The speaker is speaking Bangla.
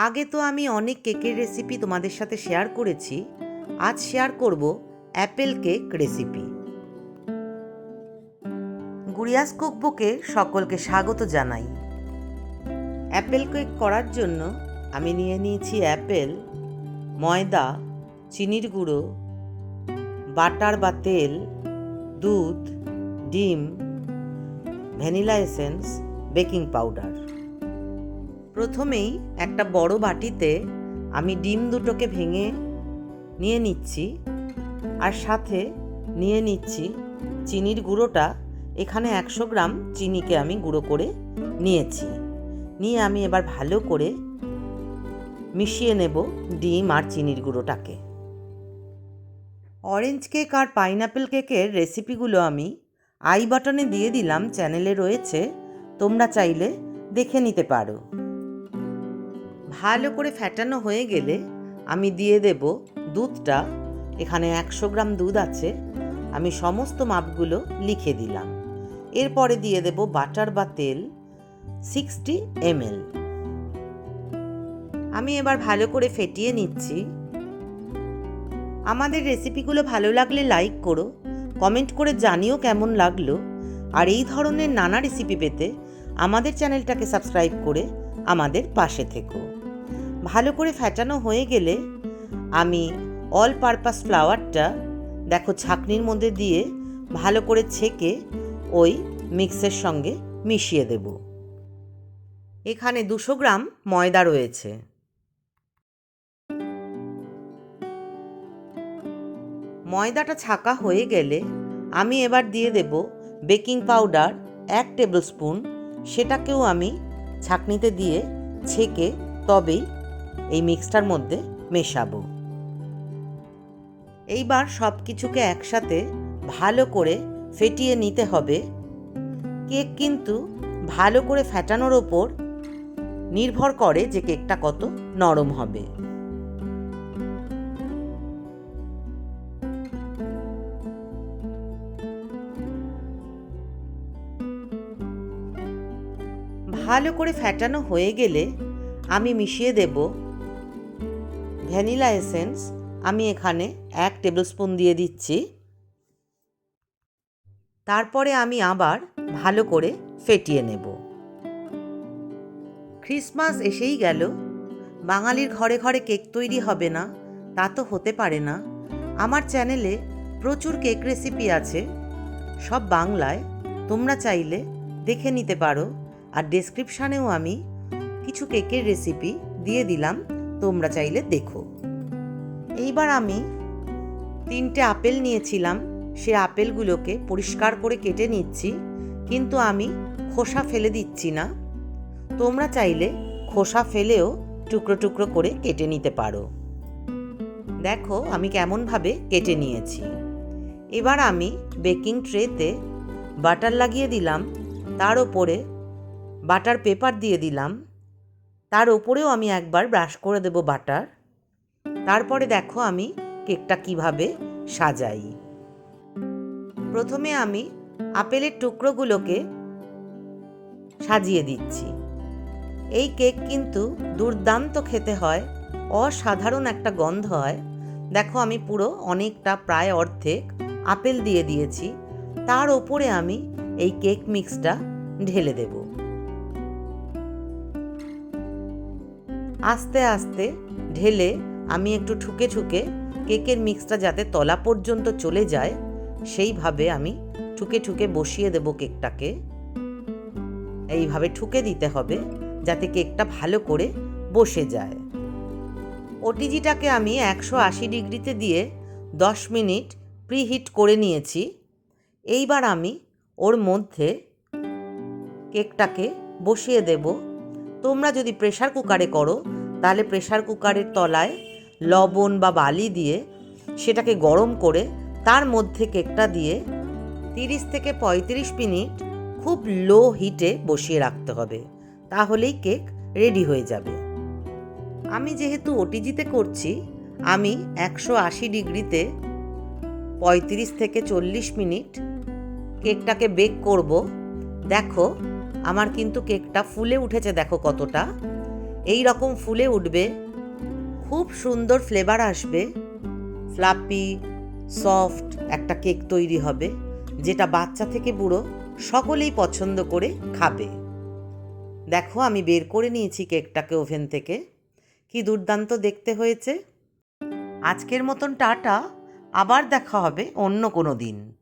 আগে তো আমি অনেক কেকের রেসিপি তোমাদের সাথে শেয়ার করেছি। আজ শেয়ার করব অ্যাপেল কেক রেসিপি। গুড়িয়াস কুকবুকে সকলকে স্বাগত জানাই। অ্যাপেল কেক করার জন্য আমি নিয়ে নিয়েছি অ্যাপেল, ময়দা, চিনির গুঁড়ো, বাটার বা তেল, দুধ, ডিম, ভ্যানিলা এসেন্স, বেকিং পাউডার। প্রথমেই একটা বড় বাটিতে আমি ডিম দুটোকে ভেঙে নিয়ে নিচ্ছি, আর সাথে নিয়ে নিচ্ছি চিনির গুঁড়োটা। এখানে 100 গ্রাম চিনিকে আমি গুঁড়ো করে নিয়েছি। নিয়ে আমি এবার ভালো করে মিশিয়ে নেব ডিম আর চিনির গুঁড়োটাকে। অরেঞ্জ কেক আর পাইনাপেল কেকের রেসিপিগুলো আমি আই বাটনে দিয়ে দিলাম, চ্যানেলে রয়েছে, তোমরা চাইলে দেখে নিতে পারো। ভালো করে ফ্যাটানো হয়ে গেলে আমি দিয়ে দেব দুধটা। এখানে 100 গ্রাম দুধ আছে, আমি সমস্ত মাপগুলো লিখে দিলাম। এরপরে দিয়ে দেব বাটার বা তেল 60 ml। আমি এবার ভালো করে ফেটিয়ে নিচ্ছি। আমাদের রেসিপিগুলো ভালো লাগলে লাইক করো, কমেন্ট করে জানিও কেমন লাগলো। আর এই ধরনের নানা রেসিপি পেতে আমাদের চ্যানেলটাকে সাবস্ক্রাইব করে আমাদের পাশে থেকো। ভালো করে ফ্যাটানো হয়ে গেলে আমি অল পারপাস ফ্লাওয়ারটা দেখো ছাঁকনির মধ্যে দিয়ে ভালো করে ছেঁকে ওই মিক্সের সঙ্গে মিশিয়ে দেব। এখানে 200 গ্রাম ময়দা রয়েছে। ময়দাটা ছাঁকা হয়ে গেলে আমি এবার দিয়ে দেব বেকিং পাউডার 1 টেবিল স্পুন। সেটাকেও আমি ছাঁকনিতে দিয়ে ছেঁকে তবেই এই মিক্সটার মধ্যে মেশাবো। এইবার সব কিছুকে একসাথে ভালো করে ফেটিয়ে নিতে হবে। কেক কিন্তু ভালো করে ফেটানোর ওপর নির্ভর করে যে কেকটা কত নরম হবে। ভালো করে ফেটানো হয়ে গেলে আমি মিশিয়ে দেব ভ্যানিলা এসেন্স। আমি এখানে 1 টেবিল স্পুন দিয়ে দিচ্ছি। তারপরে আমি আবার ভালো করে ফেটিয়ে নেব। ক্রিসমাস এসেই গেল, বাঙালির ঘরে ঘরে কেক তৈরি হবে না তা তো হতে পারে না। আমার চ্যানেলে প্রচুর কেক রেসিপি আছে, সব বাংলায়, তোমরা চাইলে দেখে নিতে পারো। আর ডেসক্রিপশানেও আমি কিছু কেকের রেসিপি দিয়ে দিলাম, তোমরা চাইলে দেখো। এইবার আমি 3টে আপেল নিয়েছিলাম, সে আপেলগুলোকে পরিষ্কার করে কেটে নিচ্ছি, কিন্তু আমি খোসা ফেলে দিচ্ছি না। তোমরা চাইলে খোসা ফেলেও টুকরো টুকরো করে কেটে নিতে পারো। দেখো আমি কেমনভাবে কেটে নিয়েছি। এবার আমি বেকিং ট্রেতে বাটার লাগিয়ে দিলাম, তার ওপরে বাটার পেপার দিয়ে দিলাম, তার ওপরেও আমি একবার ব্রাশ করে দেব বাটার। তারপরে দেখো আমি কেকটা কিভাবে সাজাই। প্রথমে আমি আপেলের টুকরোগুলোকে সাজিয়ে দিচ্ছি। এই কেক কিন্তু দুর্দান্ত খেতে হয়, অসাধারণ একটা গন্ধ হয়। দেখো আমি পুরো অনেকটা প্রায় অর্ধেক আপেল দিয়ে দিয়েছি, তার ওপরে আমি এই কেক মিক্সটা ঢেলে দেব। আস্তে আস্তে ঢেলে আমি একটু ঠুকে ঠুকে কেকের মিক্সটা যাতে তলা পর্যন্ত চলে যায় সেইভাবে আমি ঠুকে ঠুকে বসিয়ে দেব কেকটাকে। এইভাবে ঠুকে দিতে হবে যাতে কেকটা ভালো করে বসে যায়। ওটিজিটাকে আমি 180 ডিগ্রিতে দিয়ে 10 মিনিট প্রিহিট করে নিয়েছি। এইবার আমি ওর মধ্যে কেকটাকে বসিয়ে দেব। তোমরা যদি প্রেসার কুকারে করো তাহলে প্রেসার কুকারের তলায় লবণ বা বালি দিয়ে সেটাকে গরম করে তার মধ্যে কেকটা দিয়ে 30 থেকে 35 মিনিট খুব লো হিটে বসিয়ে রাখতে হবে, তাহলেই কেক রেডি হয়ে যাবে। আমি যেহেতু ওটিজিতে করছি, আমি 180 ডিগ্রিতে 35 থেকে 40 মিনিট কেকটাকে বেক করব। দেখো আমার কিন্তু কেকটা ফুলে উঠেছে, দেখো কতটা। এই রকম ফুলে উঠবে, খুব সুন্দর ফ্লেভার আসবে, ফ্লাপি সফট একটা কেক তৈরি হবে, যেটা বাচ্চা থেকে বুড়ো সকলেই পছন্দ করে খাবে। দেখো আমি বের করে নিয়েছি কেকটাকে ওভেন থেকে। কি দুর্দান্ত দেখতে হয়েছে। আজকের মতন টাটা, আবার দেখা হবে অন্য কোনো দিন।